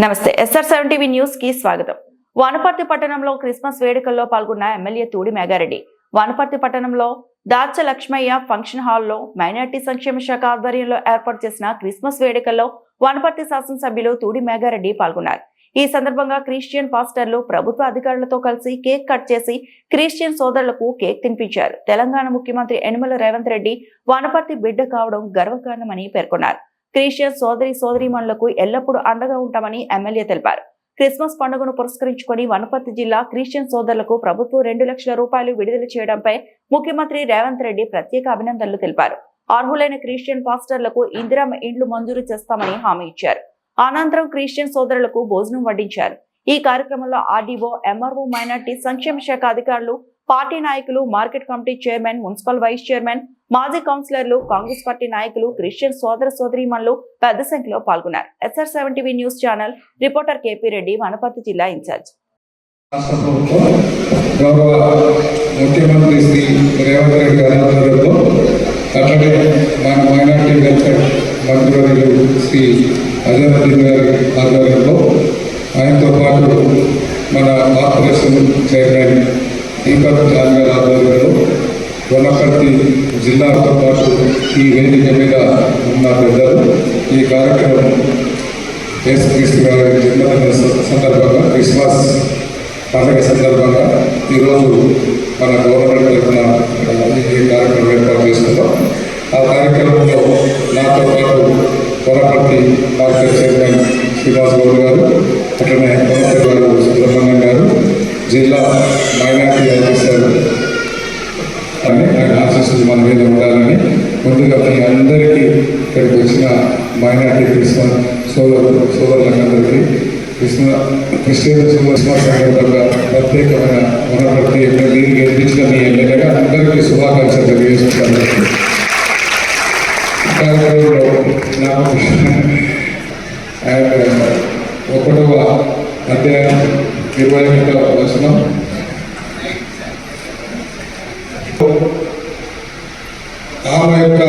నమస్తే SR7 TV news కి స్వాగతం. వనపర్తి పట్టణంలో క్రిస్మస్ వేడుకల్లో పాల్గొన్న ఎమ్మెల్యే తూడి మేఘారెడ్డి. వనపర్తి పట్టణంలో దాచ లక్ష్మయ్య ఫంక్షన్ హాల్లో మైనార్టీ సంక్షేమ శాఖ ఆధ్వర్యంలో ఏర్పాటు చేసిన క్రిస్మస్ వేడుకల్లో వనపర్తి శాసనసభ్యులు తూడి మేఘారెడ్డి పాల్గొన్నారు. ఈ సందర్భంగా క్రిస్టియన్ పాస్టర్లు ప్రభుత్వ అధికారులతో కలిసి కేక్ కట్ చేసి క్రిస్టియన్ సోదరులకు కేక్ తినిపించారు. తెలంగాణ ముఖ్యమంత్రి యనమల రేవంత్ రెడ్డి వనపర్తి బిడ్డ కావడం గర్వకారణమని పేర్కొన్నారు. క్రిస్టియన్ సోదరీమణులకు ఎల్లప్పుడూ అండగా ఉంటామని ఎమ్మెల్యే తెలిపారు. క్రిస్మస్ పండుగను పురస్కరించుకొని వనపర్తి జిల్లా క్రిస్టియన్ సోదరులకు ప్రభుత్వం 2 లక్షల రూపాయలు విడుదల చేయడంపై ముఖ్యమంత్రి రేవంత్ రెడ్డి ప్రత్యేక అభినందనలు తెలిపారు. అర్హులైన క్రిస్టియన్ పాస్టర్లకు ఇందిరమ్మ ఇండ్లు మంజూరు చేస్తామని హామీ ఇచ్చారు. అనంతరం క్రిస్టియన్ సోదరులకు భోజనం వడ్డించారు. ఈ కార్యక్రమంలో ఆర్డీఓ, ఎంఆర్ఓ, మైనార్టీ సంక్షేమ శాఖ అధికారులు, పార్టీ నాయకులు, market committee chairman, municipal vice chairman, మాజీ కౌన్సిలర్లు, కాంగ్రెస్ పార్టీ నాయకులు, క్రిస్టియన్ సోదరీమణులు పెద్ద సంఖ్యలో పాల్గొన్నారు. SR7 TV news channel reporter KP Reddy, Wanaparthy జిల్లా ఇన్ఛార్జ్. ముఖ్యమంత్రి శ్రీ రేవంత్ రెడ్డి గారి ఆధ్వర్యంలో అట్లాగే మన మైనార్టీ వెల్ఫేర్ మంత్రివర్యులు శ్రీ అజరుద్దీన్ గారి ఆధ్వర్యంలో, ఆయనతో పాటు మన కార్పొరేషన్ చైర్మన్ దీపక్ జాన్ గారి ఆధ్వర్యంలో వనపర్తి జిల్లాతో పాటు ఈ వేదిక మీద ఉన్న పెద్దలు ఈ కార్యక్రమం యేసుక్రీస్తు గారి జన్మదిన సందర్భంగా, క్రిస్మస్ పండుగ సందర్భంగా ఈరోజు మన గవర్నమెంట్ తరఫున ఈ కార్యక్రమం ఏర్పాటు చేసుకున్నాం. ఆ కార్యక్రమంలో నాతో పాటు వనపర్తి మార్కెట్ చైర్మన్ శ్రీనివాస్ గౌడ్ గారు, అట్లనే వనపర్తి గారు సుబ్రహ్మణ్యం గారు, జిల్లా మైనార్టీ ఆఫీసర్ అని ఆయన ఆశీస్సులు మన మీద ఉండాలని ముందుగా మీ అందరికీ ఇక్కడికి వచ్చిన మైనార్టీ క్రిస్మస్ సోదరులందరికీ క్రిస్టియన్ క్రిస్మస్ సందర్భంగా ప్రత్యేకమైన వనపర్తి మీరు గెలిపించిన మీ ఎమ్మెల్యేగా అందరికీ శుభాకాంక్షలు తెలియజేస్తున్నాను. కార్యక్రమంలో నాకు అండ్ 1వ అధ్యాయం 21వ వచనం, ఆమె యొక్క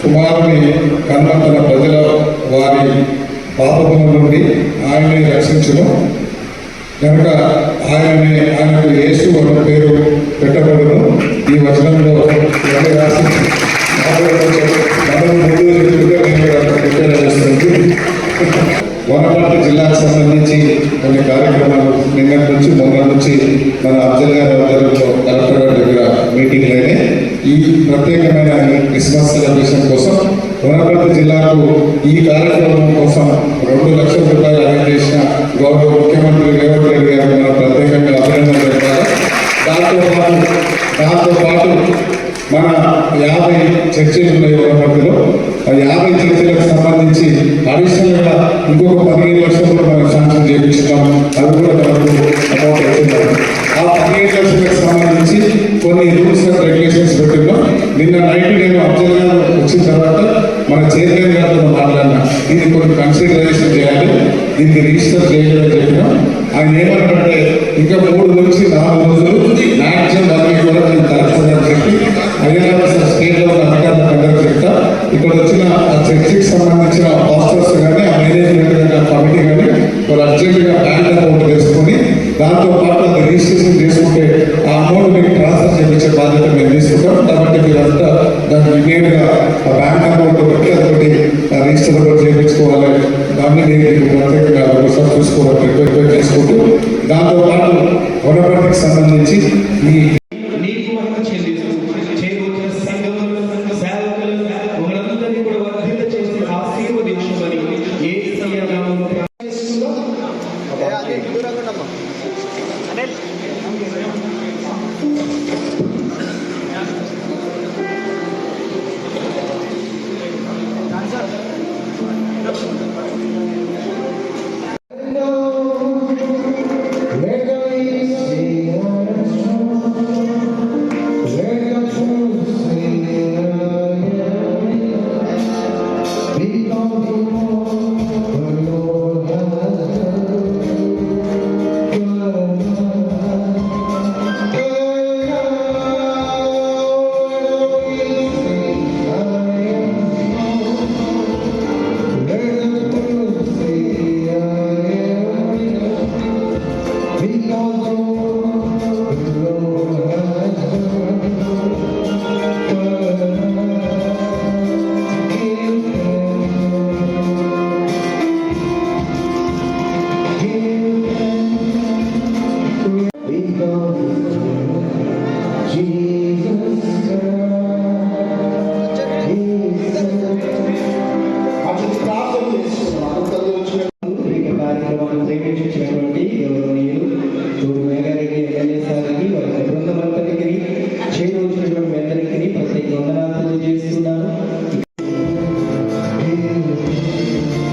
కుమారుని కన్న తన ప్రజల వారి పాపముల నుండి ఆయన్ని రక్షించును కనుక ఆయనకు యేసు అనే పేరు పెట్టబడును. ఈ వచనంలో రాసి వనపర్తి జిల్లాకు సంబంధించి కొన్ని కార్యక్రమాలు నిన్నటి నుంచి మొన్న నుంచి మన అఫ్జల్ గారి ఆధ్వర్యంలో కలెక్టర్ గారి దగ్గర మీటింగ్లు అయినాయి. ఈ ప్రత్యేకమైన క్రిస్మస్ సెలబ్రేషన్ కోసం వనపర్తి జిల్లాకు ఈ కార్యక్రమం కోసం 2 లక్షల రూపాయలు అరేంజ్ చేసిన గౌరవ ముఖ్యమంత్రి రేవంత్ రెడ్డి గారు మనం ప్రత్యేకంగా అభినందనలు తెలిపారు. దాంతో పాటు మన 50 చర్చిలు ఉన్నాయి వనపర్తిలో. ఆ 50 చర్చిలకు సంబంధించి అడిషనల్గా ఇంకొక 15 లక్షలు కూడా మనం శాంక్షన్ చేయించున్నాం. అది కూడా మనకు అమౌంట్ అవుతున్నారు. ఆ 15 లక్షలకు సంబంధించి కొన్ని రూల్స్ అండ్ రెగ్యులేషన్స్ పెట్టిన్నాం. నిన్న నైట్ నేను అబ్జర్వ్ గారు వచ్చిన తర్వాత మన చైర్మన్ గారితో మాట్లాడినా, ఇది కొన్ని కన్సిడరేషన్ చేయాలి, దీనికి రిజిస్టర్ చేయాలని చెప్పినాం. ఆయన ఏమంటే ఇంకా 3 నుంచి 4 రోజులు మ్యాక్సిమం వాళ్ళకి కూడా నేను కలెక్టర్ చెప్పి హైదరాబాద్ స్టేట్ లో అధికారులు అందరూ చెప్తా. ఇక్కడ వచ్చిన ఆ చర్చికి సంబంధించిన పాస్టర్స్ కానీ, ఆ మేనేజ్మెంట్ కమిటీ కానీ వాళ్ళు అర్జెంట్గా బ్యాంక్ అకౌంట్ వేసుకొని దాంతో పాటు అది రిజిస్ట్రేషన్ చేసుకుంటే ఆ అమౌంట్ మీకు ట్రాన్స్ఫర్ చేయించే బాధ్యత మేము తీసుకుంటాం. కాబట్టి మీరంతా దాన్ని ఇమీడియట్గా ఆ బ్యాంక్ అకౌంట్ పెట్టి అదొకటి రిజిస్టర్ కూడా చేయించుకోవాలి. దాన్ని నేను ప్రత్యేకంగా ఒకసారి చూసుకోవాలి రిక్వెస్ట్ చేసుకుంటూ, దాంతో పాటు వనపర్తికి సంబంధించి ఈ